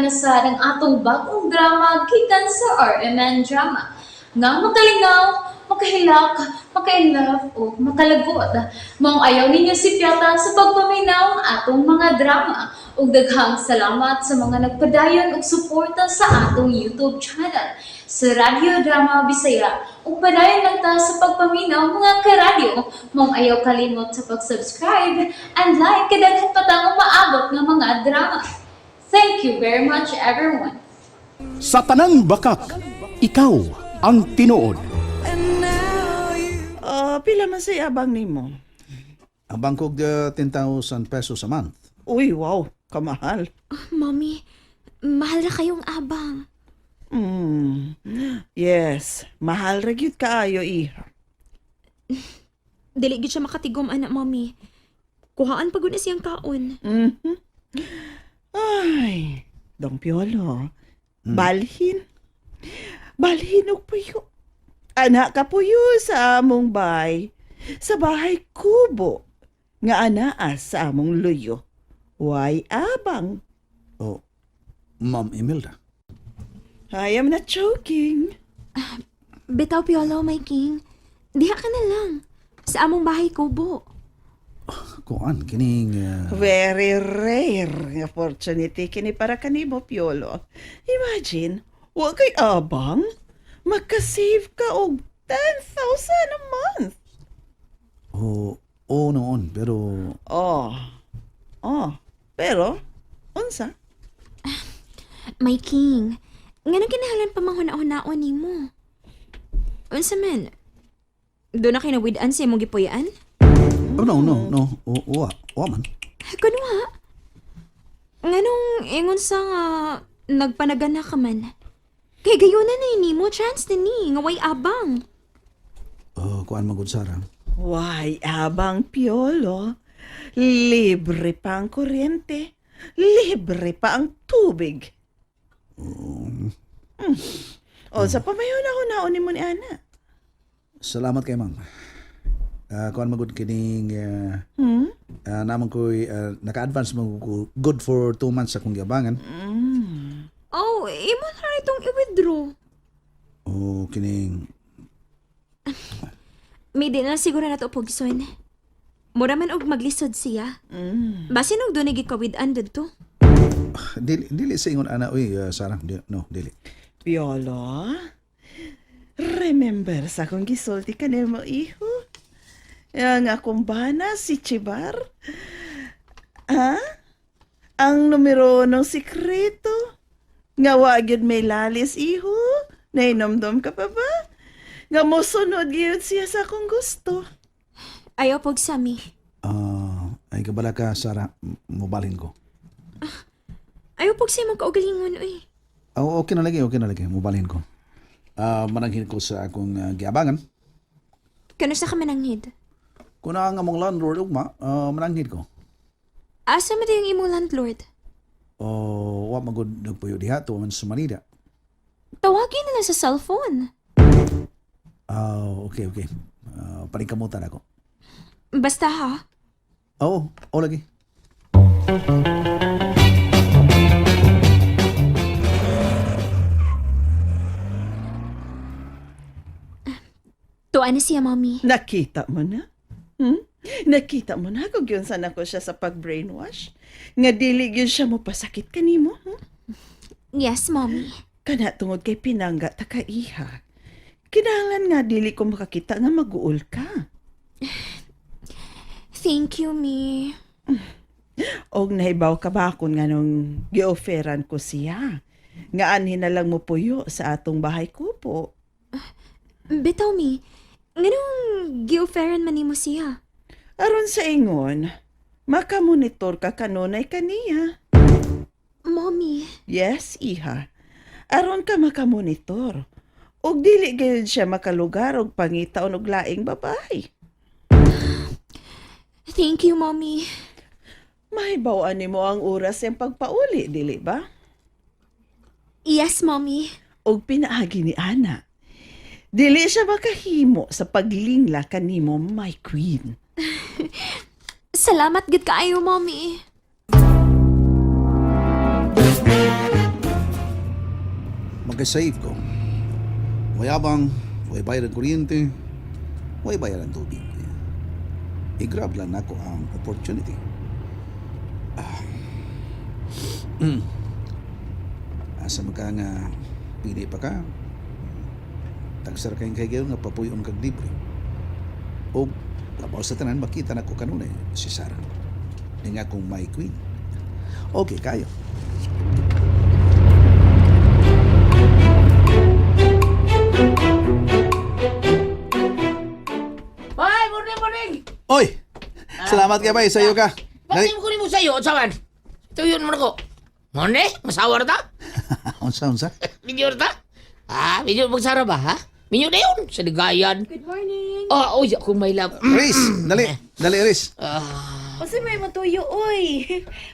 na sa ng atong bagong drama gikan sa RMN Drama. Nga makalingaw, makahilak, maka-inlove o makalagot. Maong ayaw ninyo si Piata sa pagpaminaw ang atong mga drama. Ug daghang salamat sa mga nagpadayon ug suporta sa atong YouTube channel sa Radio Drama Bisaya. Ug padayon lang ta sa pagpaminaw mga karadyo. Maong ayaw kalimot sa pag-subscribe and like kadaghan pa tang maabot ng mga drama. Thank you very much everyone. Sa tanang bakak, ikaw ang tinuod. Pila man say abang nimo? Ang bangkog 10,000 pesos a month. Uy, wow, kamahal. Mommy, mahal na kayong abang. Yes, mahal ra gyud kaayo iha. Dili gid siya makatigom, anak, mommy. Kuhaan pa gud na siyang kaon. Ay, dong piolo. Balhin. Balhin og puyo. Anak ka puyo sa among bay. Sa bahay kubo. Nga anaa sa among luyo. Why abang? Oh, Ma'am Imelda. I am not joking. Bitaw, Piolo, my king. Diha ka na lang. Sa among bahay kubo. Kuan, kining... Very rare nga opportunity kini para kanimo, Piolo. Imagine, wa kay abang, magka-save ka og 10,000 a month. Oo noon, pero... Pero, unsa? My king, nga nang kinahanglan pa manghuna-hunaon nimo. Unsa man? Doon na kinawid-an sa imong gipuyaan? Oh, no. Uwa man. Kuno ha? Nga nung ingon sa nga nagpanagana ka man. Kay gayunan na nimo chance na ni, nga way abang. Kuan magud Sara. Why, abang, Piolo? Libre pa ang kuryente. Libre pa ang tubig. Sa pamayon ako naon mo ni Ana. Salamat kay ma'am. Kuan magud kining... naman ko'y naka-advance mo good for 2 months akong giabangan. Oh, imo na itong i-withdraw. Kining... May di na siguro na ito pugson. Mura man og maglisod siya. Basin og doon nagikawid-an dito. Dili sa ingon ana, Sarah. Dili. Piolo, remember sa akong gisulti ka mo, iho? Yang akong bana, si Chibar? Ha? Ang numero ng sikreto? Nga wagid may lalis, iho? Nainomdom ka pa ba? Nga mo sunod yun siya sa akong gusto. Ayaw pog sami. Ay kabala ka, Sarah. Mubalhin ko. Ayaw pog siya magkaugalingon, uy. Okay na lagi. Mubalhin ko. Mananghin ko sa akong giabangan. Kano sa ka mananghid? Kung na nga mong landlord ugma, mananghid ko. Asa mo yung imong landlord? Wa magud nagpuyo diha to man sa Manila. Tawagin na lang sa cellphone. Okay. Paningkamutan ako. Basta ha. Oo lagi. Tuan na siya, mommy. Nakita mo na? Nakita mo na kung yun sana ko siya sa pag-brainwash? Nga dili yun siya mo pasakit kanimo? Yes, mommy. Kana tungod kay pinangga ta ka iha. Kinahanglan nga dili ko makakita nga mag-uol ka. Thank you, me. Og nahibaw ka ba kung nga nung gi-offeran ko siya? Nga anhin na lang mo puyo sa atong bahay kupo. Bitaw, me. Nganong gi-offeran man nimo siya? Aron sa ingon, makamonitor ka kanunay kaniya. Mommy. Yes, iha. Aron ka makamonitor. Og dili gayud siya makalugar og pangitaon og laing babae. Thank you, mommy. Mahibawaan nimo ang oras yung pagpauli, dili ba? Yes, mommy. Og pinaagi ni Ana. Dili siya makahimo sa paglingla kanimo, my queen. Salamat gid kaayo, mommy. magka-save ko. Way abang, way bayad ang kuryente, way bayad ang tubig. I-grab lang ako ang opportunity. Asa mo ka nga pili pa ka, tagsar kayong kagayon nga papuyon kag libre. O labaw sa tanan makita na ko kanunay si Sarah. Di nga kung my queen. Okay, kayo. Ay, morning! Oy! Salamat ka ba? Sa'yo ka. Bakit mo kunin mo sa'yo, sawan? Tuyun mo na ko. Mone, masawar ta? Unsa? Minyo ta? Minyo magsara ba, ha? Minyo na yun, sa ligayan. Good morning. Uy, ako may love. Riz! Dali, Riz. Kasi may matuyo, oy.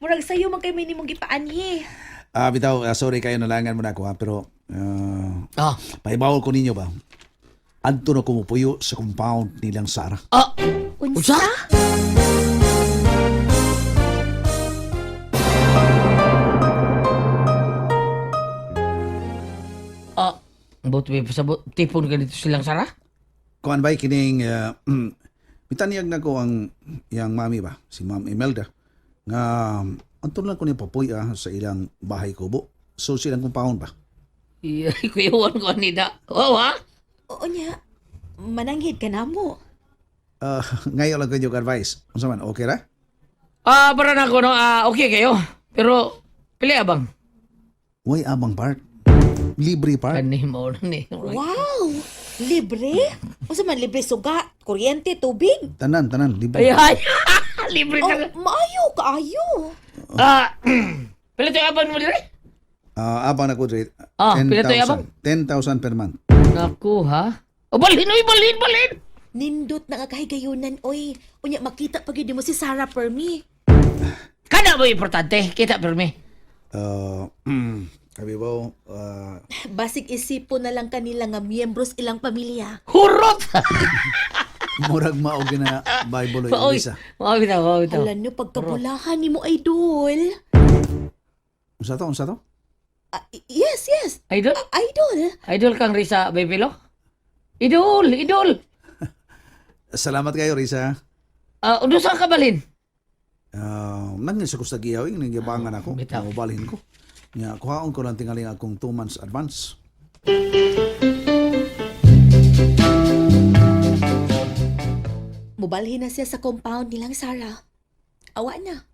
Murag sa'yo man kay may nimong gipaanhi. Bitaw, sorry kayo nalangan mo na ako ha, pero paibawal ko ninyo ba? Adto na kumupuyo sa compound nilang Sarah. Unsa? But may pasabot, tipon ka dito silang Sara? Kuan ba kining mitanyag na ko ang yang mami ba, si Ma'am Imelda, nga anton lang ko niya papuya sa ilang bahay kubo. So silang compound ba? Kuyawan ko nida. Oo, ha? Oo niya, mananghid ka na mo. Ngayon lang ko yung advice. Unsa man, okay ra? Para na ko, no? Okay kayo. Pero, pili abang. Way abang part. Libre part. Kanin mo ni. Wow! Libre? O man libre suga, kuryente, tubig. Tanan, libre. Ay, libre Oh, na. maayo, kaayo. Pili to abang mo dire? Abang na ko rate. pila to abang? 10,000 per month. Naku, ha? Balhin, balhin! Nindot na nga kahigayunan, oy. Unya, makita pag mo si Sarah Permi. Kana mo importante, kita permi. Kabi ba, Basig isipo na lang kanila nga miyembros ilang pamilya. Hurot! murag maog na Bible o Oy, Elisa. mga bitaw. Alam nyo, pagkabulahan ni mo, idol. Unsa to? Yes. Idol? Idol. Idol kang Risa, Bebelo? Idol! Salamat kayo, Risa. Uno saan ka balhin? Nangin sa kusta giyawing, nagyabangan ako. Bitaw. Mabalhin ko. Nga, kuhaon ko lang tingaling akong 2 months advance. Mubalhin na siya sa compound nilang Sarah. Awa na.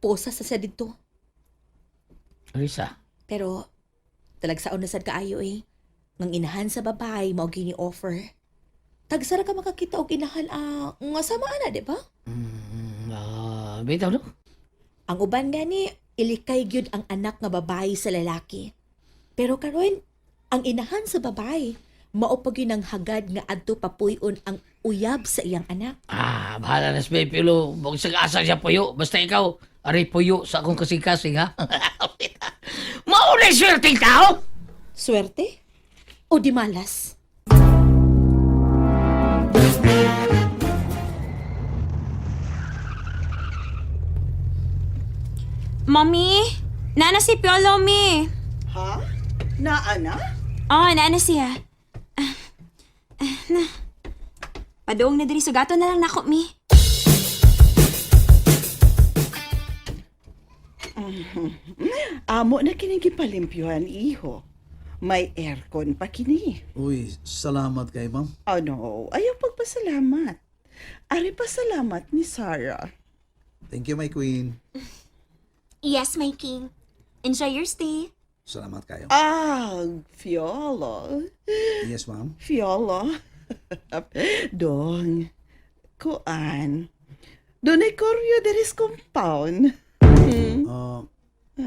Posa sa siya dito. Risa. Pero, talagsaon na sad kaayo eh. Ngang inahan sa babae, mao gini offer. Tagsara ka makakita og inahan nga sama na, di ba? Bitaw, no? Ang uban gani, ilikay gyud ang anak nga babae sa lalaki. Pero karon, ang inahan sa babae, mao pa gyud ang hagad nga adto papuy-on ang uyab sa iyang anak. Bahala na si Bebelo. Huwag sa asa siya puyo. Basta ikaw, aray puyo sa akong kasing-kasing, ha? Mauna yung swerteng tao! Swerte? O di malas? Mommy, nana si Piolo, mi. Ha? Naana? Oh, nana siya. Padung na diri sugato na lang nako, mi. Amo na kinigipalimpyuhan, iho. May aircon pa kini. Uy, salamat kay ma'am. Oh no, ayaw pagpasalamat. Ari pasalamat ni Sarah. Thank you, my queen. Yes, my king. Enjoy your stay. Salamat kayo. Fiolo. Yes, ma'am. Fiolo. Dong. Kuan. Doon ay koryo deris compound.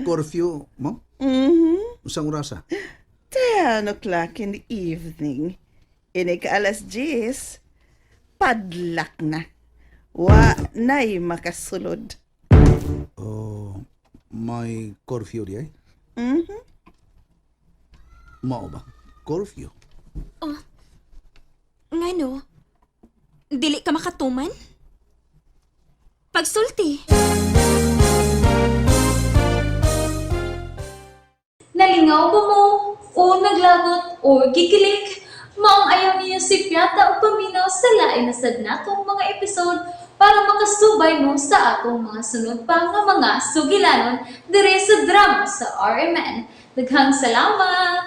Curfew, ma'am? Usang orasa? 10 o'clock in the evening. Ini ka alas 10. Padlak na. Wa na'y makasulod. May curfew di ay? Mao ba? Curfew? Ngano? Dili ka makatuman? Pagsulti. Nagkalingaw ba mo? O naglagot? O gikilig? Maong ayaw niyo si Piata o paminaw sa lain na sad natong mga episode para makasubay mo sa atong mga sunod pa nga mga sugilanon dire sa drama sa RMN. Daghang salamat!